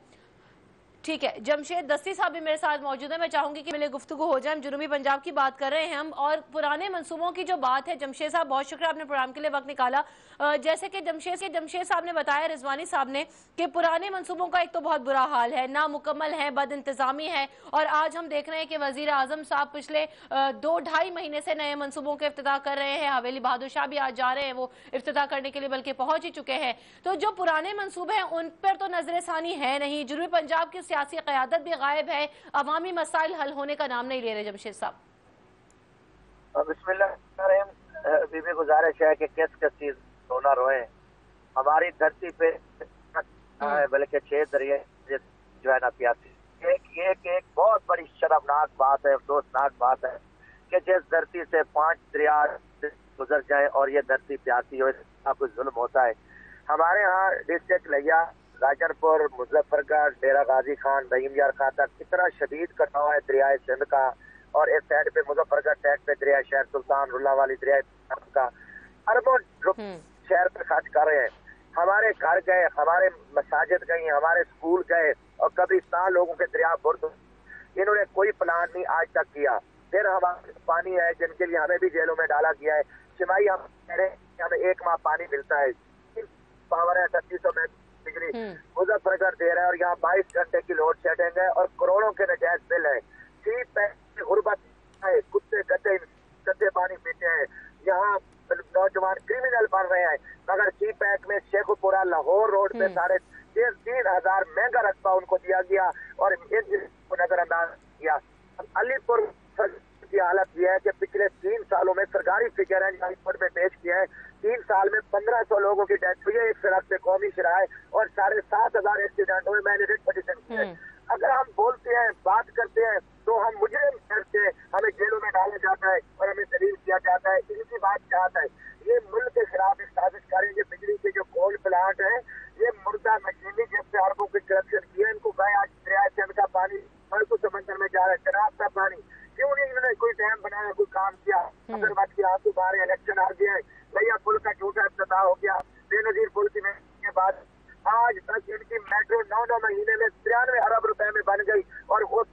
ठीक है, जमशेद दस्ती साहब भी मेरे साथ मौजूद है, मैं चाहूंगी कि मेरे गुफ्तगू हो जाए। हम जुनूबी पंजाब की बात कर रहे हैं हम, और पुराने मंसूबों की जो बात है, जमशेद साहब बहुत शुक्रिया आपने प्रोग्राम के लिए वक्त निकाला। जैसे कि जमशेद साहब ने बताया, रिजवानी साहब ने, कि पुराने मंसूबों का एक तो बहुत बुरा हाल है, नामुकम्मल है, बद इंतजामी है, और आज हम देख रहे हैं कि वजीर आजम साहब पिछले 2-2.5 महीने से नए मंसूबों के इफ्तिताह कर रहे हैं। हवेली बहादुर शाह भी आज जा रहे हैं वो इफ्तिताह करने के लिए, बल्कि पहुंच ही चुके हैं। तो जो पुराने मंसूबे हैं उन पर तो नजरसानी है नहीं, जुनूबी पंजाब की सियासी क़यादत भी गायब है, अवामी मसाइल हल होने का नाम नहीं ले रहे। जमशेद साहब बिस्मिल्लाह, बीबी गुजारिश है कि किस चीज रोना रोए। हमारी धरती पे बल्कि 6 दरिया जो है ना प्यासी। एक बहुत बड़ी शर्मनाक बात है, अफसोसनाक बात है कि जिस धरती से 5 दरिया गुजर जाए और ये धरती प्यासी हो, इसका कुछ जुल्म होता है। हमारे यहाँ डिस्ट्रिक्ट लिया, राजनपुर, मुजफ्फरगढ़, डेरा गाजी खान, रहीमिया खान तक इतना शदीद कटाव है दरिया सिंध का, और इस साइड पे मुजफ्फरगढ़ साइड पे दरिया शहर सुल्तान रुल्ला वाली दरिया का अरबों शहर पे खर्च कर रहे हैं। हमारे घर गए, हमारे मसाजिद गई, हमारे स्कूल गए, और कब्रिस्तान लोगों के दरिया बुर्द, इन्होंने कोई प्लान नहीं आज तक किया। फिर हमारे पानी है जिनके लिए हमें भी जेलों में डाला गया है। शिमाई हम कह रहे हैं हमें 1 माह पानी मिलता है, पावर है 3600 में बिजली मुजफ्फरगढ़ दे रहा है, और यहाँ 22 घंटे की लोड शेडिंग है और करोड़ों के नजायज बिल है। सी पैक की गुर्बत है, कुत्ते गद्दे पानी पीते हैं, यहाँ नौजवान क्रिमिनल बन रहे हैं। मगर सी पैक में शेखुपुरा लाहौर रोड पे 3,500 महंगा रकबा उनको दिया गया और को नजरअंदाज किया। अलीपुर की हालत यह है कि पिछले 3 सालों में सरकारी फिगर है रिपोर्ट में पेश किया है, 3 साल में 1500 लोगों की डेथ हुई है एक सड़क पे कौमी शराय, और 7,500 एक्सीडेंट हुए। मैंने रिट पिटीशन की है। अगर हम बोलते हैं, बात करते हैं, तो हम मुजरिम करते हैं, हमें जेलों में डाला जाता है और हमें दलील किया जाता है। इनकी बात क्या है, ये मुल्क के खिलाफ एक साजिश करेंगे। बिजली के जो कोल प्लांट है, ये मुर्दा मशीनी जिससे अरबों की करप्शन की है। इनको गए आज दरिया सिंध का पानी को समंदर में जा रहा है, शराब का पानी। क्यों नहीं इन्होंने कोई डैम बनाया, कोई काम किया? अगर बात की आंसू बाहर इलेक्शन आ गया है, भैया पुल का झूठा इफ्तिताह हो गया, बेनजीर पुल की के बाद आज तक इनकी मेट्रो 9 महीने में 93 अरब रुपए में बन गई, और उस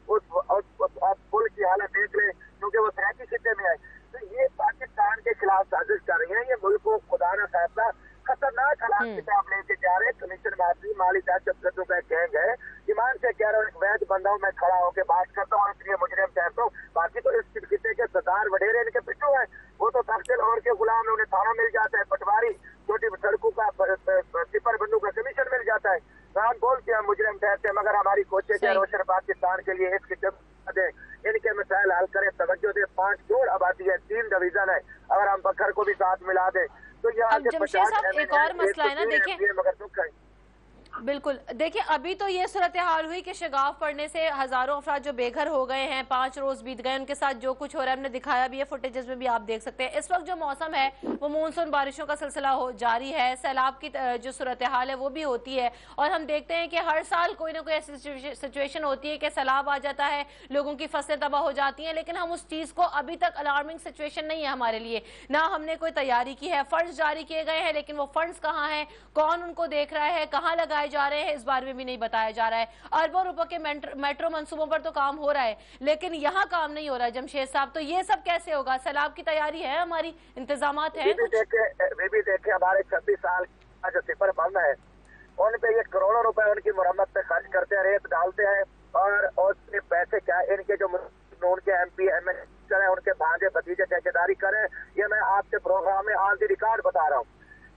पुल की हालत देख ले, क्योंकि वो तैराकी खिते में है। तो ये पाकिस्तान के खिलाफ साजिश कर रही है। ये मुल्क को खुदा न खासा खतरनाक हालात की तरफ लेके जा रहे हैं। कमीशन माफी माली दहशतगर्दों का गैंग है। ईमान से कह रहा हूँ, एक वैध बंदा हूँ, मैं खड़ा होकर बात करता हूँ, इसलिए मुजरिम कहता हूँ। बाकी तो इस खिते के सरदार वडेरे इनके पिछू है, वो तो तख्त लाहौर के गुलाम है, उन्हें थाना मिल जाता है, पटवारी छोटी सड़कों का सिपर बंदूक का कमीशन मिल जाता है। हम बोलते हैं मुजरिम कहते हैं, मगर हमारी कोशिश है रोशन पाकिस्तान के लिए इसकी दे, इनके मसाइल हल करें, तवज्जो दे। 5 करोड़ आबादी है, 3 डिवीजन है, अगर हम बखर को भी साथ मिला दें तो ये अब जमशेद साहब एक और मसला है ना, देखिए मगर दुख है। बिल्कुल, देखिए अभी तो ये सूरत हाल हुई कि शगाफ पड़ने से हजारों अफराद जो बेघर हो गए हैं, 5 रोज बीत गए, उनके साथ जो कुछ हो रहा है हमने दिखाया भी है, फुटेजेस में भी आप देख सकते हैं। इस वक्त जो मौसम है वो मानसून बारिशों का सिलसिला हो जारी है, सैलाब की जो सूरत हाल है वो भी होती है, और हम देखते हैं कि हर साल कोई ना कोई ऐसी सिचुएशन होती है कि सैलाब आ जाता है, लोगों की फसलें तबाह हो जाती हैं, लेकिन हम उस चीज को अभी तक अलार्मिंग सिचुएशन नहीं है हमारे लिए, ना हमने कोई तैयारी की है। फंड्स जारी किए गए हैं, लेकिन वो फंड्स कहाँ हैं, कौन उनको देख रहा है, कहाँ लगाए जा रहे हैं, इस बारे में भी नहीं बताया जा रहा है। अरबों रुपए के मेट्रो मंसूबों पर तो काम हो रहा है, लेकिन यहाँ काम नहीं हो रहा है जमशेद साहब। तो ये सब कैसे होगा? सैलाब की तैयारी है, हमारी इंतजामात है? भी देखे हमारे 26 साल का जो सिपर बंद है, उन पे ये करोड़ों रुपए उनकी मुरम्मत पे खर्च करते हैं, रेत डालते हैं, और उसके पैसे क्या इनके जो उनके MP ML उनके भांजे भतीजे ठेकेदारी करें। ये मैं आपके प्रोग्राम में आज रिकॉर्ड बता रहा हूँ।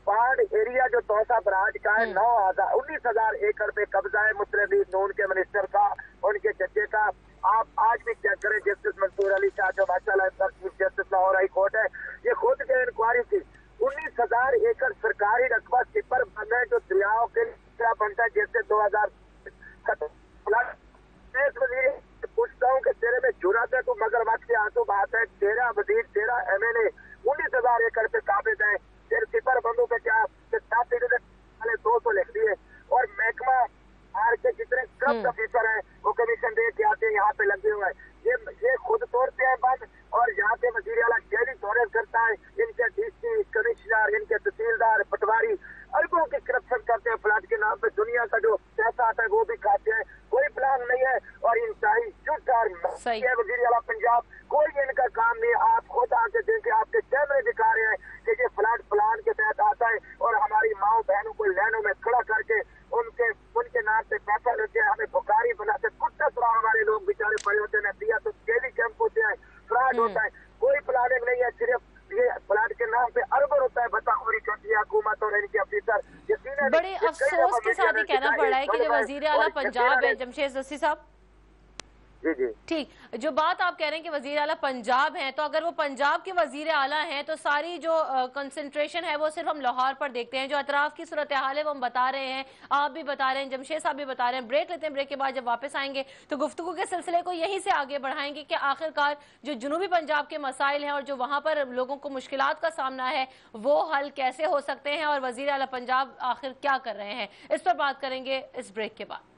पहाड़ एरिया जो तौसा बराज का है, 19,000 एकड़ पे कब्जा है मुस्लिम लीग नून के मिनिस्टर का, उनके जजे का। आप आज भी चेक करें, जस्टिस मंसूर अली शाह जो माशाल्लाह chief justice Lahore high court है, ये खुद के इंक्वायरी की 19,000 एकड़ सरकारी रकबा सिपर बंद है, जो दरियाओं के लिए बनता है। जैसे 2000 पूछता हूँ कि तेरे में जुर्रत है, तो मगर वक्त के आंसू बहाता है। 13 वजीर, 13 MLA 19,000 एकड़ पे काबिज है। फिर सिपर बंदों पे क्या 200 लिख दिए, और महकमा आर के जितने करप्ट ऑफिसर हैं वो कमीशन दे के आते हैं, यहाँ पे लगे हुए हैं। ये खुद तोड़ते हैं बंद, और यहाँ पे वजीर आला डेली दौरे करता है। इनके DC कमिश्नर, इनके तहसीलदार, पटवारी अरबों की करप्शन करते हैं फ्लड के नाम पे। दुनिया का जो पैसा आता है वो भी खाते हैं, कोई प्लान नहीं है, और इंतहाई झूठा है वजीर आला पंजाब। कोई इनका काम नहीं। आप खुद आके देखे, आपके कैमरे दिखा रहे हैं कि ये फ्लड प्लान के तहत आता है, और हमारी माओ बहनों को लाइनों में खड़ा करके उनके नाम पे पैसा लेते हैं, हमें बुखारी बनाते। कुत्ता तरह हमारे लोग बेचारे पड़े होते हैं, दिया तो डेली कैंप होते हैं, फ्लड होता है, कोई प्लानिंग नहीं है। सिर्फ ये फ्लड के नाम पे अरबों रुपए बताखोरी करती है हुकूमत और इनके ऑफिसर। बड़े अफसोस के साथ ही कहना पड़ रहा है कि जो वजीर आला पंजाब है जमशेद जस्सी साहब, जी जी ठीक, जो बात आप कह रहे हैं कि वजीर आला पंजाब हैं, तो अगर वो पंजाब के वजीर आला हैं तो सारी जो कंसंट्रेशन है वो सिर्फ हम लाहौर पर देखते हैं। जो अतराफ की सूरत हाल है वो हम बता रहे हैं, आप भी बता रहे हैं, जमशेद साहब भी बता रहे हैं। ब्रेक लेते हैं, ब्रेक के बाद जब वापस आएंगे तो गुफ्तगू के सिलसिले को यहीं से आगे बढ़ाएंगे कि आखिरकार जो जुनूबी पंजाब के मसाइल हैं और जो वहाँ पर लोगों को मुश्किलात का सामना है वो हल कैसे हो सकते हैं, और वजीर आला पंजाब आखिर क्या कर रहे हैं, इस पर बात करेंगे इस ब्रेक के बाद।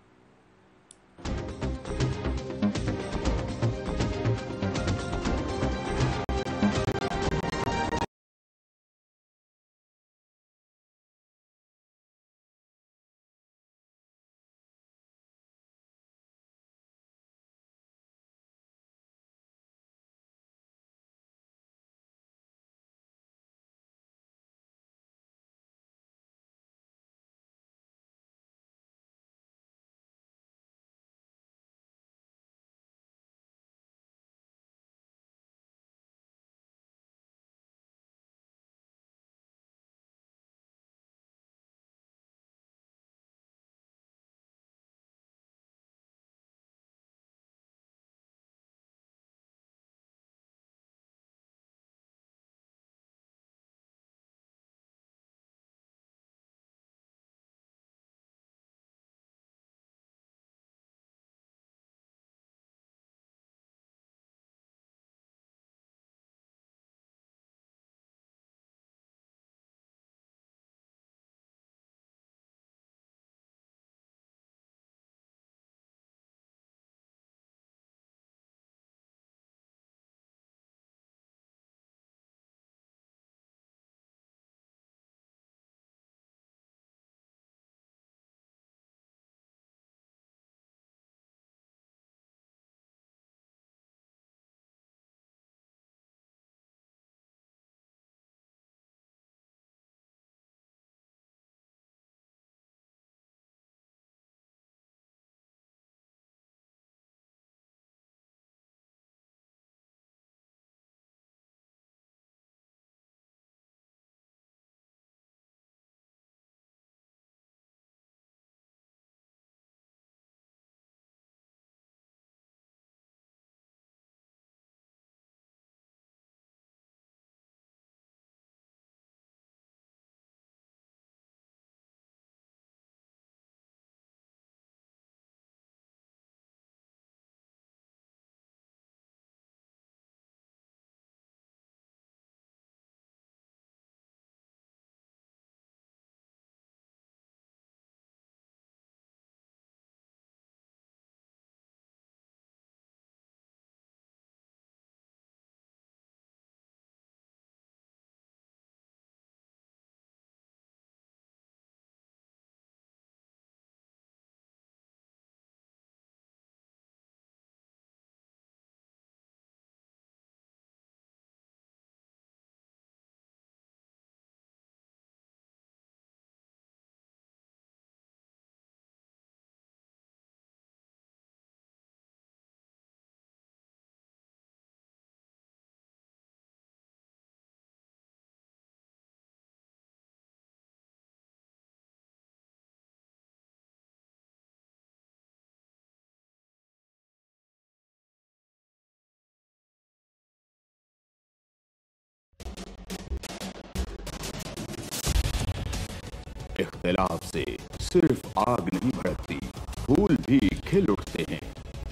इख्तिलाफ से सिर्फ आग नहीं भड़कती, फूल भी खिल उठते हैं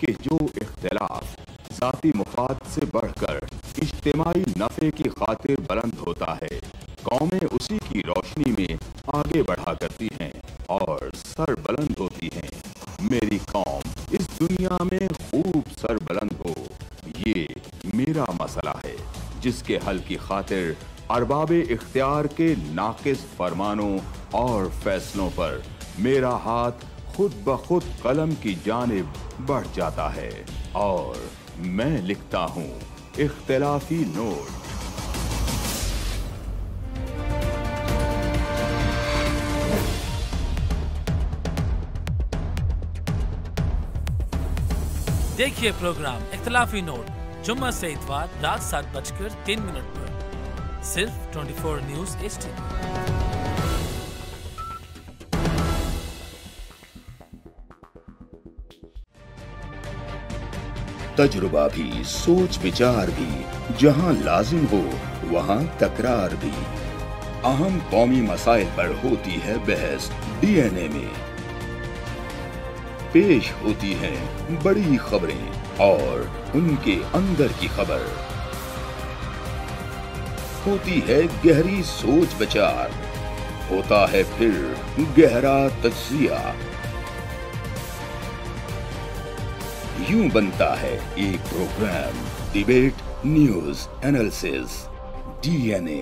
कि जो इख्तिलाफ जाती मुफाद से बढ़कर इज्तिमाई नफे की खातिर बुलंद होता है, कौमें उसी की रोशनी में आगे बढ़ा करती हैं और सर बुलंद होती हैं। मेरी कौम इस दुनिया में खूब सर बुलंद हो, ये मेरा मसला है जिसके हल की खातिर अरबाबे इख्तियार के नाकिस फरमानों और फैसलों पर मेरा हाथ खुद ब खुद कलम की जानिब बढ़ जाता है और मैं लिखता हूँ इख्तिलाफी नोट। देखिए प्रोग्राम इख्तिलाफी नोट जुम्मा से इतवार रात 7:03 पर सिर्फ 24 न्यूज HD। तजुर्बा भी, सोच विचार भी, जहां लाजिम हो वहां तकरार भी। अहम कौमी मसाइल पर होती है बहस DNA में। पेश होती हैं बड़ी खबरें और उनके अंदर की खबर। होती है गहरी सोच विचार, होता है फिर गहरा तज्जिया। यूं बनता है एक programme debate news analysis DNA।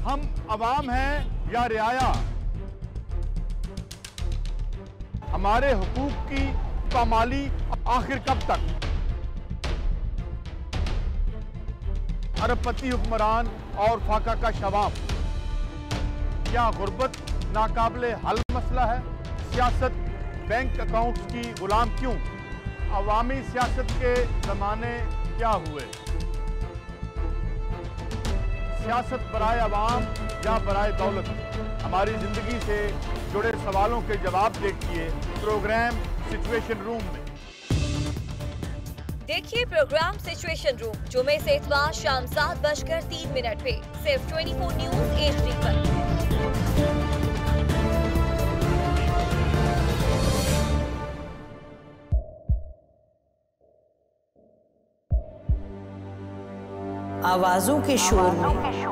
हम अवाम हैं या रियाया, हमारे हुकूक की पामाली आखिर कब तक? अरबपति हुक्मरान और फाका का शवाब, क्या गुर्बत नाकाबिले हल मसला है? सियासत बैंक अकाउंट्स की गुलाम क्यों? अवामी सियासत के जमाने क्या हुए? सियासत बराए अवाम या बराए दौलत? हमारी जिंदगी से जुड़े सवालों के जवाब देखिए प्रोग्राम सिचुएशन रूम में। देखिए प्रोग्राम सिचुएशन रूम जुमे से इतवार शाम 7:03 पे सिर्फ 24 न्यूज HD पर। आवाजों के शोर में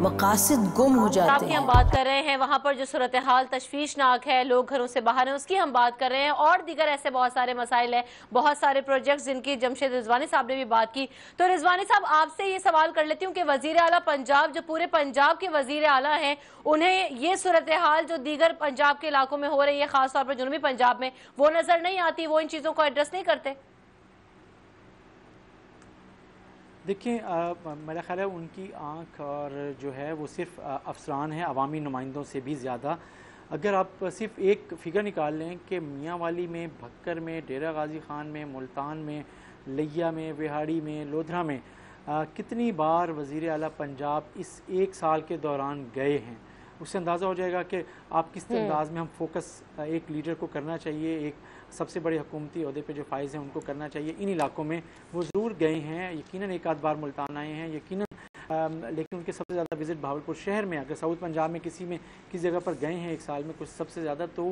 मकासद गुम हो जाते हैं। हम बात कर रहे हैं वहाँ पर जो सूरत हाल तशवीशनाक है, लोग घरों से बाहर हैं, उसकी हम बात कर रहे हैं और दीगर ऐसे बहुत सारे मसाइल हैं, बहुत सारे प्रोजेक्ट्स जिनकी जमशेद रिजवानी साहब ने भी बात की। तो रिजवानी साहब आपसे ये सवाल कर लेती हूँ कि वजीर आला पंजाब, जो पूरे पंजाब के वजीर आला हैं, उन्हें ये सूरत हाल जो दीगर पंजाब के इलाकों में हो रही है, खासतौर पर जुनूबी पंजाब में, वो नजर नहीं आती, वो इन चीज़ों को एड्रेस नहीं करते? देखिए मेरा ख्याल है उनकी आंख और जो है वो सिर्फ अफसरान है, अवामी नुमाइंदों से भी ज़्यादा। अगर आप सिर्फ एक फ़िगर निकाल लें कि मियाँ वाली में, भक्कर में, डेरा गाजी खान में, मुल्तान में, लिया में, विहाड़ी में, लोधरा में कितनी बार वज़ीर आला पंजाब इस एक साल के दौरान गए हैं, उससे अंदाज़ा हो जाएगा कि आप किस अंदाज में हम फोकस एक लीडर को करना चाहिए, एक सबसे बड़े हुकूमती अहदे पे जो फाइज हैं उनको करना चाहिए। इन इलाकों में वो ज़रूर गए हैं, यकीनन एक आध बार मुल्तान आए हैं यकीनन, लेकिन उनके सबसे ज़्यादा विज़िट भावलपुर शहर में, अगर साउथ पंजाब में किसी जगह पर गए हैं एक साल में कुछ सबसे ज़्यादा तो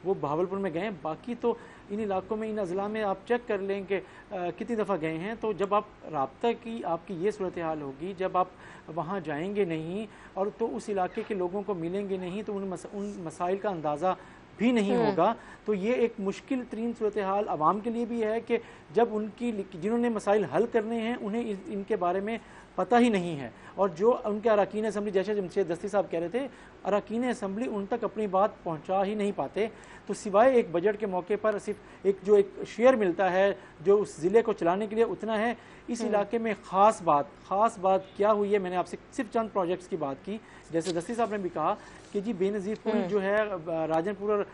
वो भावलपुर में गए हैं। बाकी तो इन इलाकों में, इन अज़ला में आप चेक कर लें कि कितनी दफ़ा गए हैं। तो जब आप राब्ता की आपकी ये सूरत हाल होगी, जब आप वहाँ जाएंगे नहीं और तो उस इलाके के लोगों को मिलेंगे नहीं तो उन मसाइल का अंदाज़ा भी नहीं होगा। तो ये एक मुश्किल तरीन सूरत हाल आवाम के लिए भी है कि जब जिन्होंने मसाइल हल करने हैं उन्हें इनके बारे में पता ही नहीं है, और जो उनके अरकान असम्बली, जैसे जमशेद दस्ती साहब कह रहे थे, अरकान असम्बली उन तक अपनी बात पहुंचा ही नहीं पाते। तो सिवाय एक बजट के मौके पर सिर्फ एक शेयर मिलता है जो उस ज़िले को चलाने के लिए, उतना है। इस इलाके में ख़ास बात क्या हुई है, मैंने आपसे सिर्फ चंद प्रोजेक्ट्स की बात की। जैसे दस्ती साहब ने भी कहा कि जी बेनज़ीर पुल जो है राजनपुर और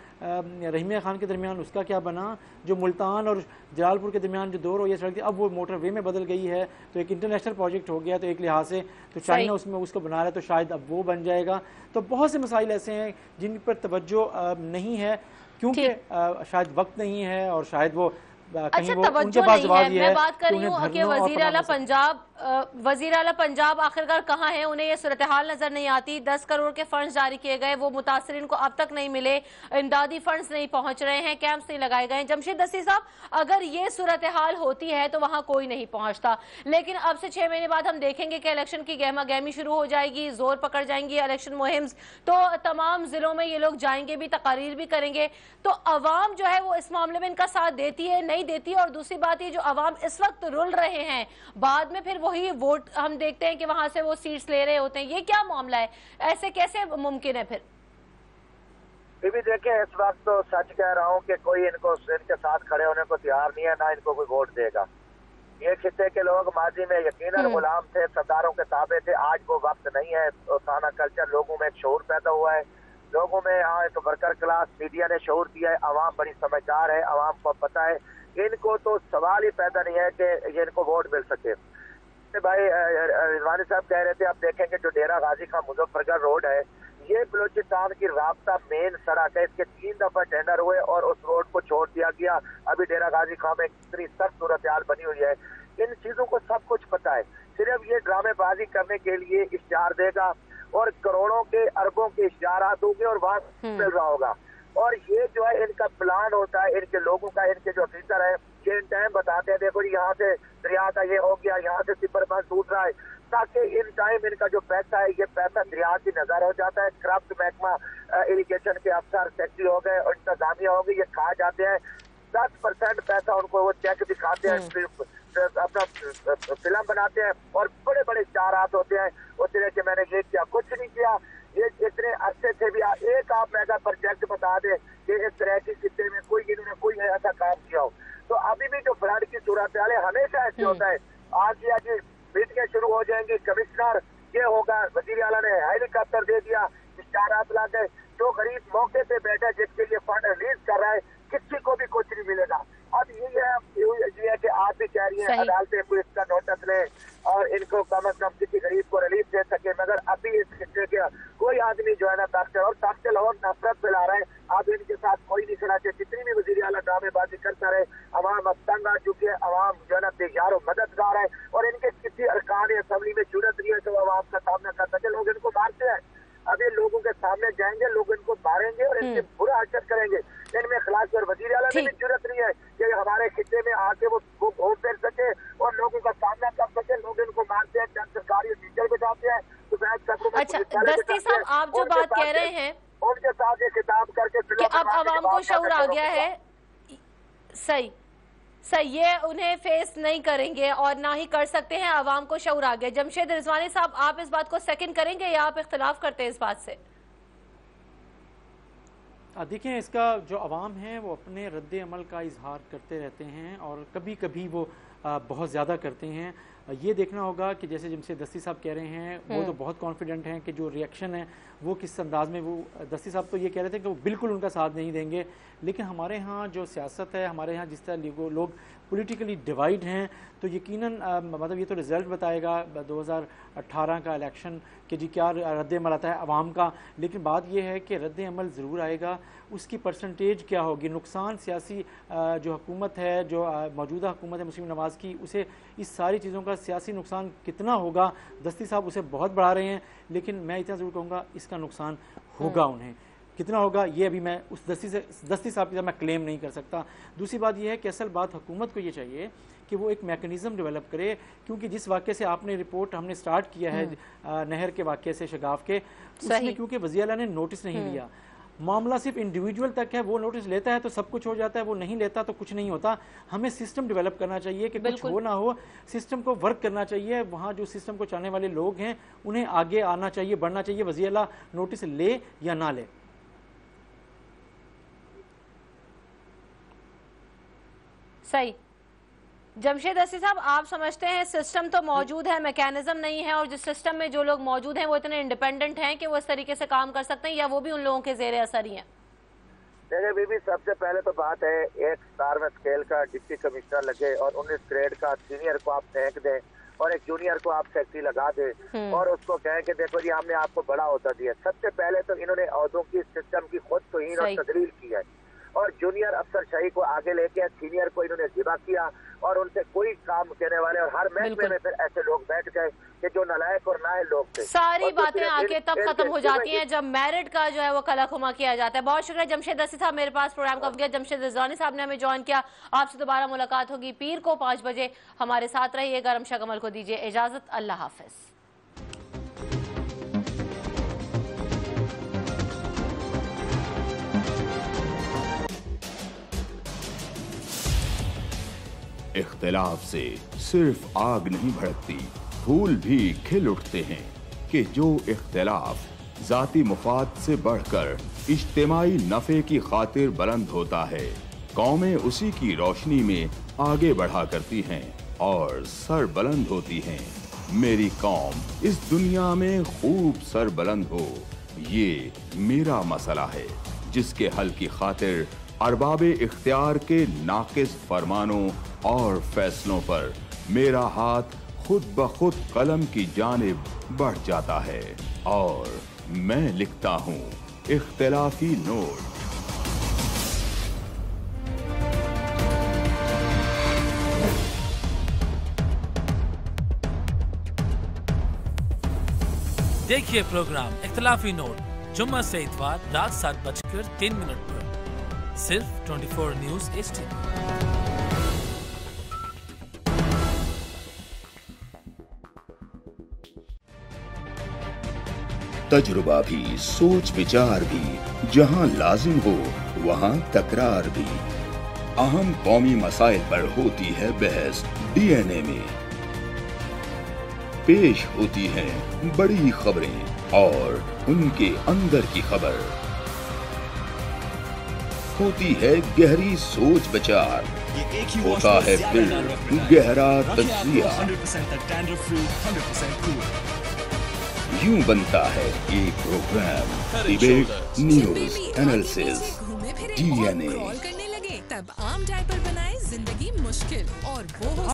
रहीमिया खान के दरमियान, उसका क्या बना? जो मुल्तान और जलालपुर के दरमियान जो 2 रोया सड़क थी, अब वो मोटर वे में बदल गई है, तो एक इंटरनेशनल प्रोजेक्ट हो गया। तो एक लिहाज से तो चाइना उसमें उसको बना रहा है, तो शायद अब वो बन जाएगा। तो बहुत से मसाइल ऐसे हैं जिन पर तवज्जो नहीं है, क्योंकि शायद वक्त नहीं है और शायद वो अच्छा, तवज्जो नहीं है। मैं बात कर रही हूँ कि वज़ीर आला पंजाब वजीर आला पंजाब आखिरकार कहाँ हैं? उन्हें ये सूरत हाल नजर नहीं आती। 10 करोड़ के फंड्स जारी किए गए, वो मुतासरीन को अब तक नहीं मिले, इमदादी फंड्स नहीं पहुंच रहे हैं, कैंप्स नहीं लगाए गए। जमशेद दस्ती साहब, अगर ये सूरत हाल होती है तो वहां कोई नहीं पहुंचता, लेकिन अब से 6 महीने बाद हम देखेंगे कि इलेक्शन की गहमा गहमी शुरू हो जाएगी, जोर पकड़ जाएंगी इलेक्शन मुहिम, तो तमाम जिलों में ये लोग जाएंगे भी, तकारीर भी करेंगे। तो अवाम जो है वो इस मामले में इनका साथ देती है, नहीं देती? और दूसरी बात ये, जो अवाम इस वक्त रुल रहे हैं, बाद में फिर वही वोट हम देखते हैं कि वहां से वो सीट्स ले रहे होते हैं, ये क्या मामला है? ऐसे कैसे मुमकिन है फिर? भी देखें, इस वक्त तो सच कह रहा हूँ कि कोई इनके साथ खड़े होने को तैयार नहीं है, ना इनको कोई वोट देगा। ये खित्ते के लोग माजी में यकीनन गुलाम थे, सरदारों के ताबे थे। आज वो वक्त नहीं है। थाना कल्चर, लोगों में एक शऊर पैदा हुआ है, लोगों में यहाँ एक वर्कर क्लास, मीडिया ने शऊर दिया है, आवाम बड़ी समझदार है, आवाम को पता है। इनको तो सवाल ही पैदा नहीं है कि ये इनको वोट मिल सके। भाई रिजवानी साहब कह रहे थे, आप देखेंगे जो डेरा गाजी खां मुजफ्फरगढ़ रोड है, ये बलूचिस्तान की राब्ता मेन सड़क है। इसके 3 दफा टेंडर हुए और उस रोड को छोड़ दिया गया। अभी डेरा गाजी खां में इतनी सख्त सूरत हाल बनी हुई है। इन चीजों को सब कुछ पता है, सिर्फ ये ड्रामेबाजी करने के लिए इश्तिहार देगा और करोड़ों के अरबों के इश्तिहारात होंगे और वहां मिल रहा होगा। और ये जो है इनका प्लान होता है, इनके लोगों का, इनके जो अफीसर है, ये इन टाइम बताते हैं, देखो यहाँ से दरिया का ये हो गया, यहाँ से सिपर बंद टूट रहा है, ताकि इन टाइम इनका जो पैसा है, ये पैसा दरिया की नजर हो जाता है। करप्ट महकमा इरिगेशन के अफसर सेक्रेटरी हो गए और इंतजामिया हो गई, ये खा जाते हैं। 10% पैसा उनको वो चेक दिखाते हैं, अपना फिल्म बनाते हैं और बड़े बड़े इश्तिहारात होते हैं, वो तरह के मैंने ये किया, कुछ नहीं किया। ये इतने अरसे से भी एक आप मेगा प्रोजेक्ट बता दे कि इस तरह की खित्ते में कोई इन्होंने कोई ऐसा काम किया हो। तो अभी भी जो फ्लड की सूरत हाल है, हमेशा ऐसे होता है। आज मीटिंगें शुरू हो जाएंगी, कमिश्नर ये होगा, वजीर आला ने हेलीकॉप्टर दे दिया, इश्तिहारात ला गए। जो गरीब मौके पे बैठे, जिसके लिए फंड रिलीज कर रहा है, किसी को भी कुछ नहीं मिलेगा। अब ये है कि आप भी कह रही है अदालतें कोई इसका नोटिस ले और इनको कम से कम किसी गरीब को रिलीफ दे सके, मगर अभी इस खित्ते के कोई आदमी जो है ना ताकत और नफरत फैला रहा है। अब इनके साथ कोई नहीं खड़ा चाहिए। जितनी भी वजीर आला ड्रामेबाजी करता रहे, अवाम अब तंग आ चुकी है, अवाम जो है ना बेयार और मददगार है और इनके किसी अरकान असम्बली में जरूरत नहीं है तो अवाम का सामना कर सके। लोग इनको मारते हैं, अब ये लोगों के सामने जाएंगे, लोग इनको मारेंगे और इनके बुरा हरकत करेंगे। इनमें खिलाफ और वजीर आला में भी जरूरत नहीं है कि हमारे खित्ते में आके वो वोट दे सके और लोगों का सामना कर सके। लोग इनको मारते हैं, चंद सरकारी टीचर बिठाते हैं। अच्छा दस्ती साहब, आप जो बात कह रहे हैं उनके साथ ये खिताब करके कि अब आवाम को शऊर आ गया है, सही, ये उन्हें फेस नहीं करेंगे और ना ही कर सकते हैं, आवाम को शऊर आ गया। जमशेद रिजवानी साहब, आप इस बात को सेकंड करेंगे या आप इख्तिलाफ करते हैं इस बात से? देखिए, इसका जो अवाम है वो अपने रद्द अमल का इजहार करते रहते हैं और कभी कभी वो बहुत ज़्यादा करते हैं। ये देखना होगा कि जैसे जमशेद दस्ती साहब कह रहे हैं, वो तो बहुत कॉन्फिडेंट हैं कि जो रिएक्शन है वो किस अंदाज में, वो दस्ती साहब तो ये कह रहे थे कि वो बिल्कुल उनका साथ नहीं देंगे। लेकिन हमारे यहाँ जो सियासत है, हमारे यहाँ जिस तरह लोग पॉलिटिकली डिवाइड हैं, तो यकीनन मतलब ये तो रिज़ल्ट बताएगा 2018 का इलेक्शन कि जी क्या रद्द अमल आता है अवाम का। लेकिन बात यह है कि रद्द अमल ज़रूर आएगा, उसकी परसेंटेज क्या होगी, नुकसान सियासी जो हुकूमत है, जो मौजूदा हुकूमत है मुस्लिम नवाज़ की, उसे इस सारी चीज़ों का सियासी नुकसान कितना होगा, दस्ती साहब उसे बहुत बढ़ा रहे हैं। लेकिन मैं इतना ज़रूर कहूँगा इसका नुकसान होगा। उन्हें कितना होगा ये अभी मैं उस दस्ती साहब की तरह मैं क्लेम नहीं कर सकता। दूसरी बात यह है कि असल बात हुकूमत को ये चाहिए कि वो एक मैकेनिज़्म डेवलप करे, क्योंकि जिस वाक़े से आपने रिपोर्ट हमने स्टार्ट किया है नहर के वाक़े से शगाफ के, उसमें क्योंकि वज़ीर आला ने नोटिस नहीं लिया, मामला सिर्फ इंडिविजुअल तक है, वो नोटिस लेता है तो सब कुछ हो जाता है, वो नहीं लेता तो कुछ नहीं होता। हमें सिस्टम डेवलप करना चाहिए कि कुछ हो ना हो, सिस्टम को वर्क करना चाहिए। वहाँ जो सिस्टम को चाहने वाले लोग हैं उन्हें आगे आना चाहिए, बढ़ना चाहिए, वज़ीर आला नोटिस ले या ना ले। सही। जमशेद दस्ती साहब, आप समझते हैं सिस्टम तो मौजूद है, मैकेनिज्म नहीं है, और जिस सिस्टम में जो लोग मौजूद हैं वो इतने इंडिपेंडेंट हैं कि वो इस तरीके से काम कर सकते हैं, या वो भी उन लोगों के ज़ेरे असर ही हैं? देखिए बीबी, सबसे पहले तो बात है, एक स्टार में स्केल का डिप्टी कमिश्नर लगे और 19 ग्रेड का सीनियर को आप फेंक दें और एक जूनियर को आप सेक्रेटरी लगा दें और उसको कहें कि देखो जी हमने आपको बड़ा ओहदा दिया। सबसे पहले तो इन्होंने ओहदों की सिस्टम की खुद तौहीन और तदलील की है और जूनियर अफसर शाही को आगे लेके सीनियर को इन्होंने जिबा किया और उनसे कोई काम कहने वाले, और हर महकमे में फिर ऐसे लोग बैठ गए कि जो नालायक और नाअहल लोग थे। सारी बातें आके तब खत्म हो जाती हैं जब मेरिट का जो है वो कलाकुमा किया जाता है। बहुत शुक्रिया जमशेद रसी साहब, मेरे पास प्रोग्राम का वक्त। जमशेद रिजवानी साहब ने हमें ज्वाइन किया। आपसे दोबारा मुलाकात होगी पीर को 5 बजे। हमारे साथ रहिएगा। रमशा कमल को दीजिए इजाजत। अल्लाह हाफिज। इख्तिलाफ से सिर्फ आग नहीं भड़कती, फूल भी खिल उठते हैं कि जो इख्तिलाफ जाती मुफाद से बढ़कर इज्तिमाई नफे की खातिर बुलंद होता है, कौमें उसी की रोशनी में आगे बढ़ा करती हैं और सर बुलंद होती हैं। मेरी कौम इस दुनिया में खूब सर बुलंद हो, ये मेरा मसला है जिसके हल की खातिर अरबाबे इख्तियार के नाकिस फरमानों और फैसलों पर मेरा हाथ खुद ब खुद कलम की जानिब बढ़ जाता है और मैं लिखता हूँ इख्तिलाफी नोट। देखिए प्रोग्राम इख्तिलाफी नोट जुम्मा से इतवार रात 7:03 पर सिर्फ 24 न्यूज़ HD। तजुर्बा भी, सोच विचार भी, जहां लाजिम हो वहां तकरार भी। अहम कौमी मसाइल पर होती है बहस DNA में। पेश होती हैं बड़ी खबरें और उनके अंदर की खबर। होती है गहरी सोच विचार, होता है फिर गहरा तज्जिया। यूं बनता है एक programme debate, news, analysis, DNA। तब आम डायपर बनाए जिंदगी मुश्किल और वो